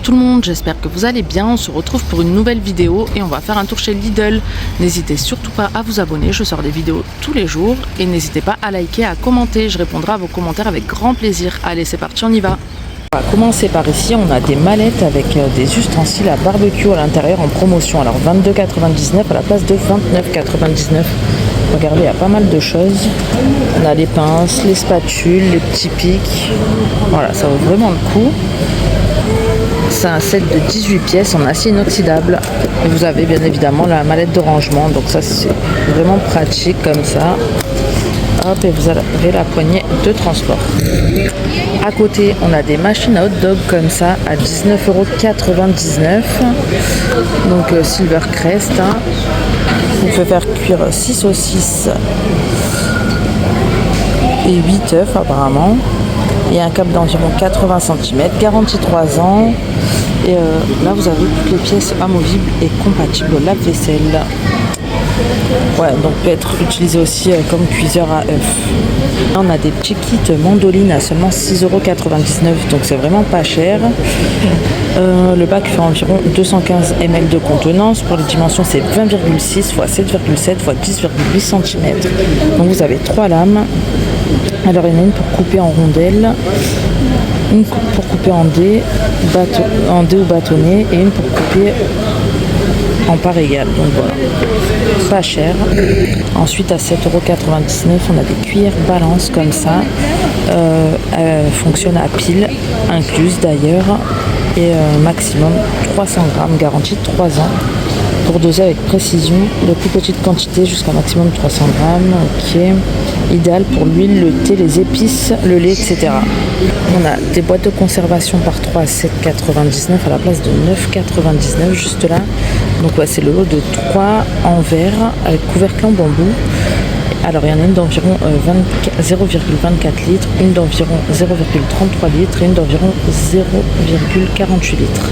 tout le monde, j'espère que vous allez bien. On se retrouve pour une nouvelle vidéo et on va faire un tour chez Lidl. N'hésitez surtout pas à vous abonner, je sors des vidéos tous les jours. Et n'hésitez pas à liker, à commenter, je répondrai à vos commentaires avec grand plaisir. Allez, c'est parti, on y va. On va commencer par ici, on a des mallettes avec des ustensiles à barbecue à l'intérieur en promotion. Alors 22,99 à la place de 29,99. Regardez, il y a pas mal de choses. On a les pinces, les spatules, les petits pics. Voilà, ça vaut vraiment le coup. C'est un set de 18 pièces en acier inoxydable. Et vous avez bien évidemment la mallette de rangement. Donc ça, c'est vraiment pratique comme ça. Hop, et vous avez la poignée de transport. À côté, on a des machines à hot dog comme ça à 19,99 €. Donc Silver Crest. Hein. Vous pouvez faire cuire 6 saucisses et 8 œufs apparemment. Et un câble d'environ 80 cm, garantie 3 ans. Et là, vous avez toutes les pièces amovibles et compatibles au lave-vaisselle. Ouais, donc peut être utilisé aussi comme cuiseur à œufs. Là, on a des petits kits mandolines à seulement 6,99 €, donc c'est vraiment pas cher. Le bac fait environ 215 ml de contenance. Pour les dimensions, c'est 20,6 x 7,7 x 10,8 cm. Donc vous avez 3 lames. Alors il y en a une pour couper en rondelles, une pour couper en dés ou bâtonnet et une pour couper en part égale. Donc voilà, pas cher. Ensuite à 7,99 €, on a des cuillères balance comme ça. Elles fonctionnent à pile, incluse d'ailleurs. Et maximum 300 grammes, garantie 3 ans. Pour doser avec précision, de plus petites quantités jusqu'à maximum 300 grammes. Ok. Idéal pour l'huile, le thé, les épices, le lait, etc. On a des boîtes de conservation par 3 à 7,99 € à la place de 9,99 € juste là. Donc ouais, c'est le lot de 3 en verre avec couvercle en bambou. Alors il y en a une d'environ 0,24 litres, une d'environ 0,33 litres et une d'environ 0,48 litres.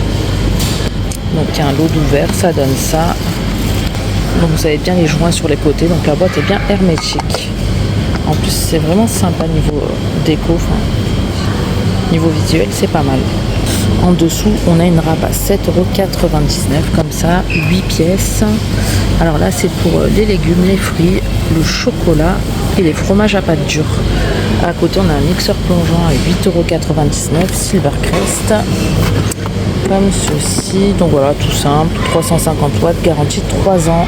Donc il y a un lot d'ouvert, ça donne ça. Donc vous avez bien les joints sur les côtés, donc la boîte est bien hermétique. En plus c'est vraiment sympa niveau déco, niveau visuel c'est pas mal. En dessous on a une râpe à 7,99 € comme ça, 8 pièces. Alors là c'est pour les légumes, les fruits, le chocolat et les fromages à pâte dure. À côté on a un mixeur plongeant à 8,99 € Silver Crest. Comme ceci, donc voilà, tout simple, 350 watts, garantie 3 ans.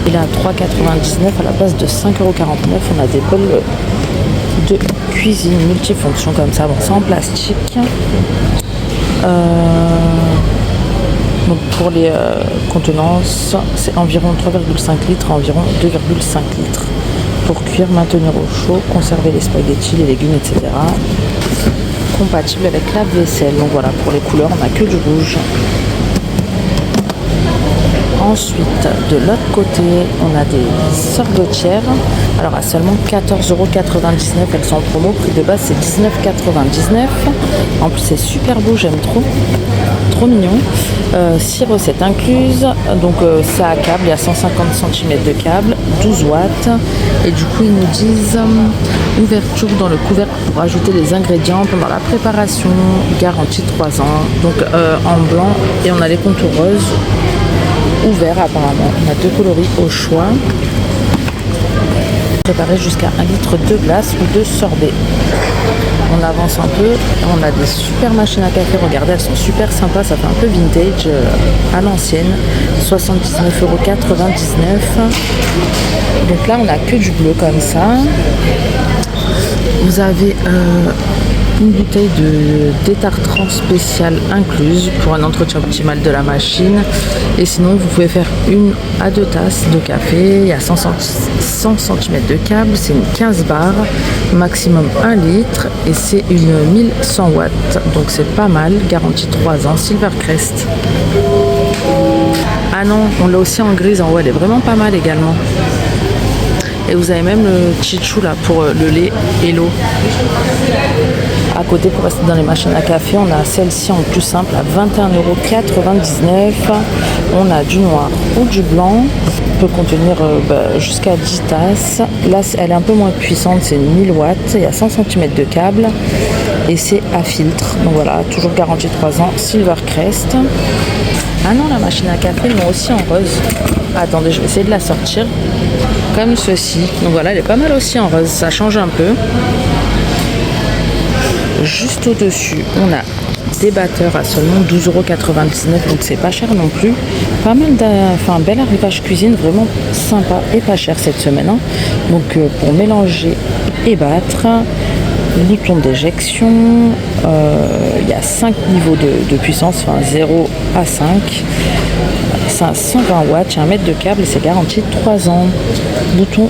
Il est à 3,99 € à la place de 5,49 €. On a des bols de cuisine multifonction comme ça, bon, c'est en plastique. Donc pour les contenances, c'est environ 3,5 litres, environ 2,5 litres. Pour cuire, maintenir au chaud, conserver les spaghettis, les légumes, etc. Compatible avec la vaisselle. Donc voilà, pour les couleurs, on n'a que du rouge. Ensuite, de l'autre côté, on a des sorbetières. Alors à seulement 14,99 €, elles sont en promo. Prix de base, c'est 19,99 €. En plus, c'est super beau, j'aime trop. Trop mignon. 6 recettes incluses. Donc ça à câble, il y a 150 cm de câble, 12 watts. Et du coup, ils nous disent ouverture dans le couvercle pour ajouter les ingrédients pendant la préparation. Garantie 3 ans. Donc en blanc, et on a les contours roses. Ouvert apparemment. On a 2 coloris au choix. Préparer jusqu'à 1 litre de glace ou de sorbet. On avance un peu. On a des super machines à café. Regardez, elles sont super sympas. Ça fait un peu vintage à l'ancienne. 79,99 €. Donc là, on a que du bleu comme ça. Vous avez une bouteille de détartrant spécial incluse pour un entretien optimal de la machine. Et sinon, vous pouvez faire 1 à 2 tasses de café. Il y a 100 cm de câble, c'est une 15 bars, maximum 1 litre et c'est une 1100 watts. Donc c'est pas mal, garantie 3 ans, Silver Crest. Ah non, on l'a aussi en grise en haut, elle est vraiment pas mal également. Et vous avez même le chichou là pour le lait et l'eau. À côté, pour rester dans les machines à café, on a celle-ci en plus simple à 21,99 €. On a du noir ou du blanc. Peut contenir jusqu'à 10 tasses. Là, elle est un peu moins puissante, c'est 1000 watts. Il y a 100 cm de câble et c'est à filtre. Donc voilà, toujours garantie 3 ans, Silvercrest. Ah non, la machine à café, ils l'ont aussi en rose. Attendez, je vais essayer de la sortir. Comme ceci. Donc voilà, elle est pas mal aussi en rose, ça change un peu. Juste au-dessus, on a des batteurs à seulement 12,99 €, donc c'est pas cher non plus. Pas mal bel arrivage cuisine, vraiment sympa et pas cher cette semaine. Donc pour mélanger et battre, bouton d'éjection, il y a 5 niveaux de puissance, 0 à 5. C'est à 120 watts, il y a 1 mètre de câble et c'est garanti 3 ans. Bouton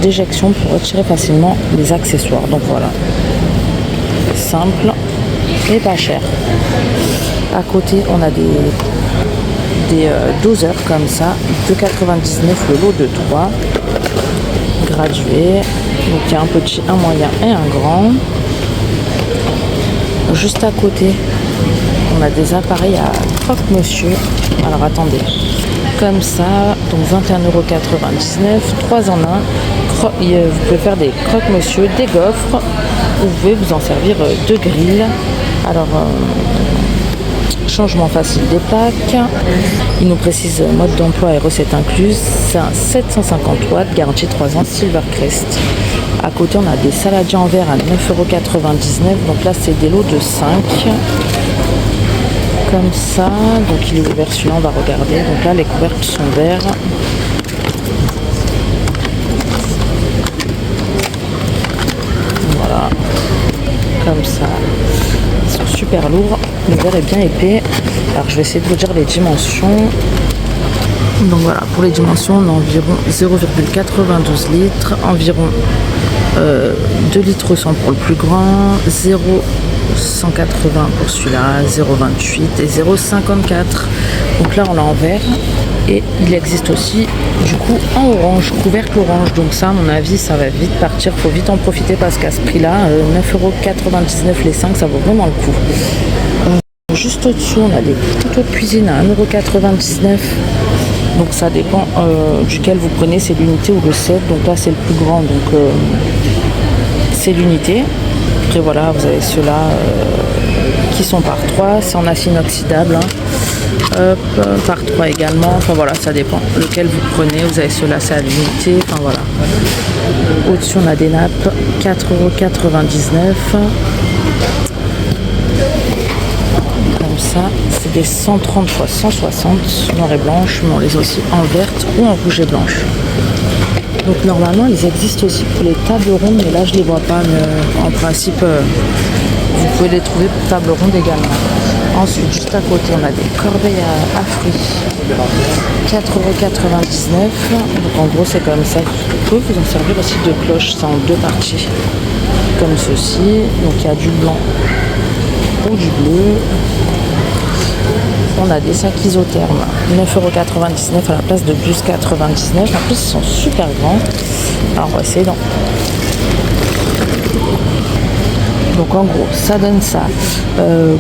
d'éjection pour retirer facilement les accessoires. Donc voilà, simple et pas cher. À côté, on a des doseurs comme ça, 2,99 € le lot de 3, gradués. Donc il y a un petit, un moyen et un grand. Juste à côté, on a des appareils à croque-monsieur. Alors attendez, comme ça, donc 21,99 €, 3 en 1. Vous pouvez faire des croque-monsieur, des gaufres. Vous pouvez vous en servir de grill. Alors, changement facile des plaques. Il nous précise mode d'emploi et recettes incluses. C'est un 750 watts, garantie 3 ans, Silvercrest. À côté, on a des saladiers en verre à 9,99 €. Donc là, c'est des lots de 5. Comme ça. Donc il est ouvert celui-là, on va regarder. Donc là, les couvercles sont verts. Voilà. Comme ça. Ils sont super lourds. Le verre est bien épais. Alors je vais essayer de vous dire les dimensions. Donc voilà, pour les dimensions, on a environ 0,92 litres, environ 2 litres 100 pour le plus grand, 0,180 pour celui-là, 0,28 et 0,54. Donc là on l'a en vert et il existe aussi du coup en orange, couvercle orange. Donc ça à mon avis ça va vite partir, faut vite en profiter parce qu'à ce prix là, 9,99 € les 5, ça vaut vraiment le coup. Juste au-dessus on a des couteaux de cuisine à 1,99 €. Donc ça dépend duquel vous prenez, c'est l'unité ou le set. Donc là c'est le plus grand, donc c'est l'unité. Après voilà, vous avez ceux-là qui sont par 3, c'est en acier inoxydable. Hop, par 3 également. Enfin voilà, ça dépend lequel vous prenez. Vous avez ceux-là, c'est à l'unité. Enfin voilà. Au-dessus on a des nappes, 4,99 €. Ça, c'est des 130 x 160 noir et blanche, mais on les a aussi en verte ou en rouge et blanche. Donc normalement ils existent aussi pour les tables rondes, mais là je les vois pas, mais en principe vous pouvez les trouver pour table ronde également. Ensuite juste à côté on a des corbeilles à fruits, 4,99 €. Donc en gros c'est comme ça. Vous pouvez vous en servir aussi de cloches, c'est en 2 parties comme ceci. Donc il y a du blanc ou du bleu. On a des sacs isothermes, 9,99 € à la place de 12,99 €. En plus, ils sont super grands. Alors, on va essayer d'en... Donc, en gros, ça donne ça.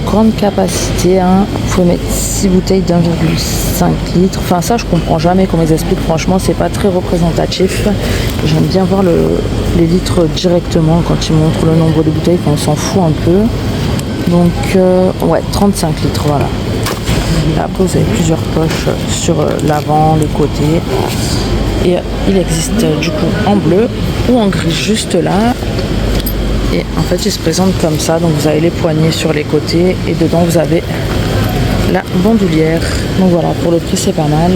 Grande capacité, vous pouvez mettre 6 bouteilles d'1,5 litre. Enfin, ça, je comprends jamais comment ils expliquent. Franchement, c'est pas très représentatif. J'aime bien voir les litres directement quand ils montrent le nombre de bouteilles, quand on s'en fout un peu. Donc, ouais, 35 litres, voilà. Après vous avez plusieurs poches sur l'avant, les côtés, et il existe du coup en bleu ou en gris juste là, et en fait il se présente comme ça. Donc vous avez les poignées sur les côtés et dedans vous avez la bandoulière. Donc voilà, pour le prix c'est pas mal.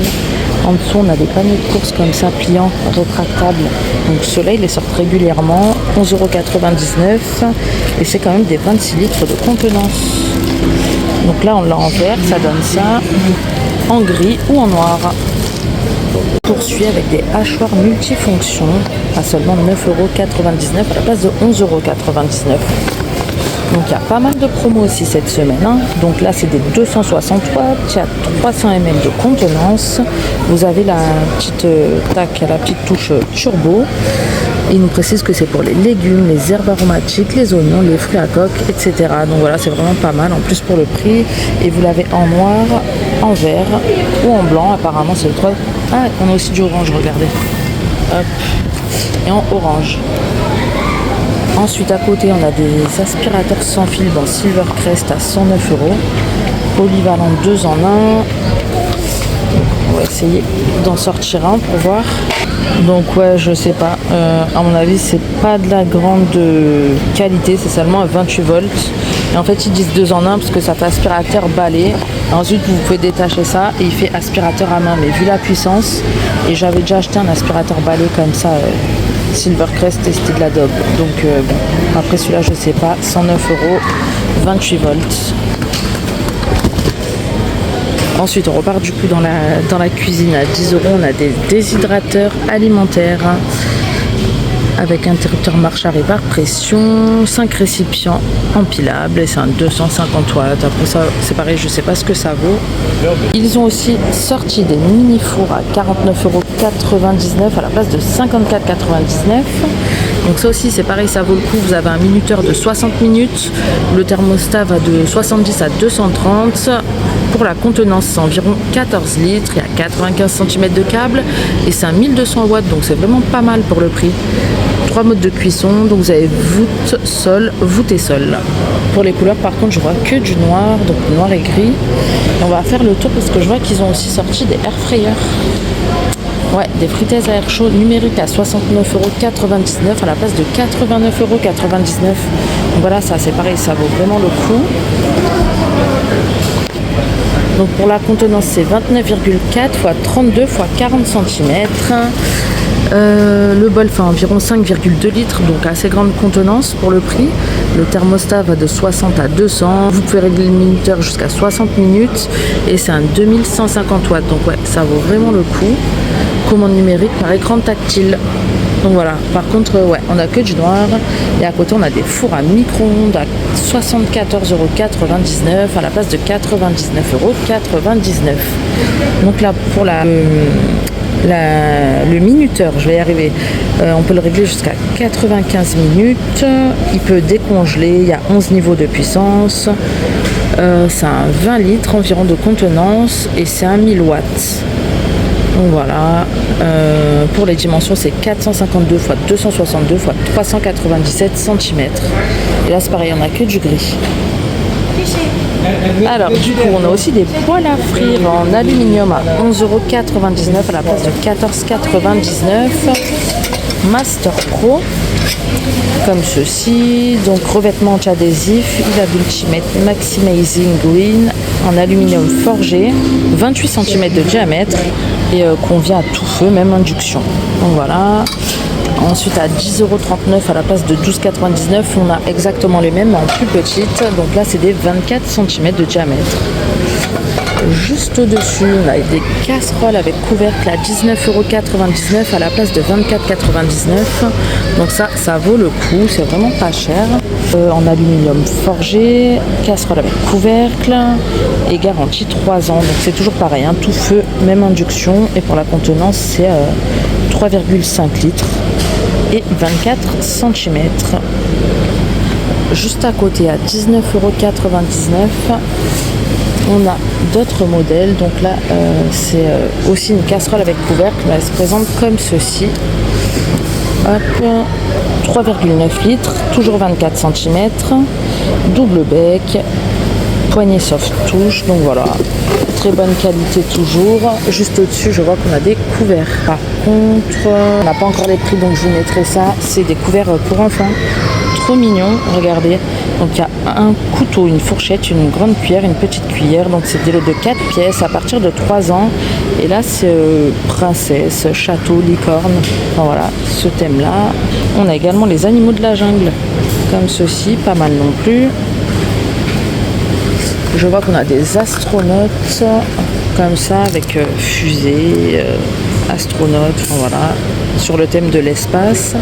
En dessous on a des paniers de courses comme ça, pliants, rétractables. Donc ceux-là ils les sortent régulièrement, 11,99 € et c'est quand même des 26 litres de contenance. Donc là on l'a en vert, ça donne ça, en gris ou en noir. Poursuit avec des hachoirs multifonctions à seulement 9,99 € à la place de 11,99 €. Donc il y a pas mal de promos aussi cette semaine. Donc là c'est des 260 watts, il y a 300 ml de contenance. Vous avez la petite la petite touche turbo. Et il nous précise que c'est pour les légumes, les herbes aromatiques, les oignons, les fruits à coque, etc. Donc voilà, c'est vraiment pas mal en plus pour le prix. Et vous l'avez en noir, en vert ou en blanc. Apparemment, c'est le 3. Ah, on a aussi du orange, regardez. Hop. Et en orange. Ensuite, à côté, on a des aspirateurs sans fil dans Silvercrest à 109 €. Polyvalent 2 en 1. On va essayer d'en sortir un pour voir. Donc ouais, je sais pas. À mon avis, c'est pas de la grande qualité. C'est seulement à 28 volts. Et en fait, ils disent 2 en 1 parce que ça fait aspirateur balai. Ensuite, vous pouvez détacher ça et il fait aspirateur à main. Mais vu la puissance, et j'avais déjà acheté un aspirateur balai comme ça, Silvercrest, et c'était de la daube. Donc bon, après celui-là, je sais pas. 109 €, 28 volts. Ensuite, on repart du coup dans la cuisine à 10 €. On a des déshydrateurs alimentaires avec interrupteur marche arrêt par pression, 5 récipients empilables et c'est un 250 watts. Après ça, c'est pareil, je sais pas ce que ça vaut. Ils ont aussi sorti des mini fours à 49,99 € à la place de 54,99 €. Donc ça aussi c'est pareil, ça vaut le coup. Vous avez un minuteur de 60 minutes, le thermostat va de 70 à 230. Pour la contenance, c'est environ 14 litres, il y a 95 cm de câble et c'est un 1200 watts, donc c'est vraiment pas mal pour le prix. 3 modes de cuisson, donc vous avez voûte, sol, voûte et sol. Pour les couleurs, par contre, je vois que du noir, donc noir et gris. Et on va faire le tour parce que je vois qu'ils ont aussi sorti des air fryers. Ouais, des friteuses à air chaud numériques à 69,99 € à la place de 89,99 €. Donc voilà, ça c'est pareil, ça vaut vraiment le coup. Donc pour la contenance, c'est 29,4 x 32 x 40 cm. Le bol fait environ 5,2 litres, donc assez grande contenance pour le prix. Le thermostat va de 60 à 200. Vous pouvez régler le minuteur jusqu'à 60 minutes et c'est un 2150 watts. Donc ouais, ça vaut vraiment le coup. Commande numérique par écran tactile. Donc voilà, par contre, ouais, on a que du noir. Et à côté, on a des fours à micro-ondes à 74,99 € à la place de 99,99 €. Donc là, pour le minuteur, je vais y arriver, on peut le régler jusqu'à 95 minutes. Il peut décongeler, il y a 11 niveaux de puissance. C'est un 20 litres environ de contenance et c'est un 1000 watts. Donc voilà, pour les dimensions, c'est 452 x 262 x 397 cm. Et là, c'est pareil, on n'a que du gris. Alors, du coup, on a aussi des poêles à frire en aluminium à 11,99 € à la place de 14,99 €. Master Pro, comme ceci. Donc, revêtement anti-adhésif, Ilab Ultimate Maximizing Green en aluminium forgé, 28 cm de diamètre et convient à tout feu, même induction. Donc voilà. Ensuite, à 10,39 € à la place de 12,99 €, on a exactement les mêmes, mais en plus petite. Donc là, c'est des 24 cm de diamètre. Juste au-dessus, on a des casseroles avec couvercle à 19,99 € à la place de 24,99 €. Donc ça vaut le coup, c'est vraiment pas cher. En aluminium forgé, casserole avec couvercle et garantie 3 ans. Donc c'est toujours pareil, hein, tout feu, même induction. Et pour la contenance, c'est 3,5 litres et 24 cm. Juste à côté, à 19,99 €, on a d'autres modèles. Donc là, c'est aussi une casserole avec couvercle. Elle se présente comme ceci. Hop, 3,9 litres, toujours 24 cm, double bec, poignée soft touche. Donc voilà, très bonne qualité toujours. Juste au-dessus, je vois qu'on a des couverts. Par contre, on n'a pas encore les prix, donc je vous mettrai ça. C'est des couverts pour enfants. Trop mignon, regardez. Donc il y a un couteau, une fourchette, une grande cuillère, une petite cuillère. Donc c'est des lots de 4 pièces à partir de 3 ans. Et là c'est princesse, château, licorne. Enfin voilà, ce thème-là. On a également les animaux de la jungle, comme ceci, pas mal non plus. Je vois qu'on a des astronautes, comme ça, avec fusée, astronautes, enfin voilà, sur le thème de l'espace.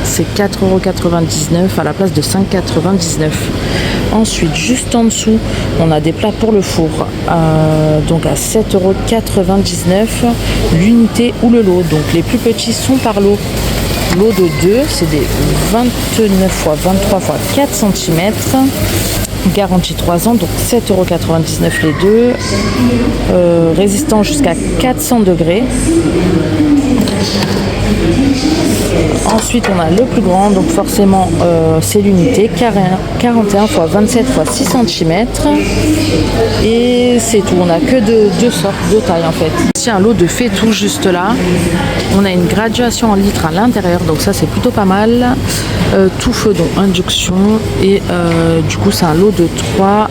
C'est 4,99 € à la place de 5,99 €. Ensuite, juste en dessous, on a des plats pour le four, donc à 7,99 € l'unité ou le lot. Donc les plus petits sont par lot. Lot de 2, c'est des 29 x 23 x 4 cm. Garantie 3 ans, donc 7,99 € les deux. Résistant jusqu'à 400 degrés. Ensuite, on a le plus grand, donc forcément c'est l'unité, 41 x 27 x 6 cm. Et c'est tout, on n'a que deux sortes de tailles en fait. Ici, un lot de faitout juste là. On a une graduation en litres à l'intérieur, donc ça c'est plutôt pas mal. Tout feu, donc induction. Et du coup, c'est un lot de 3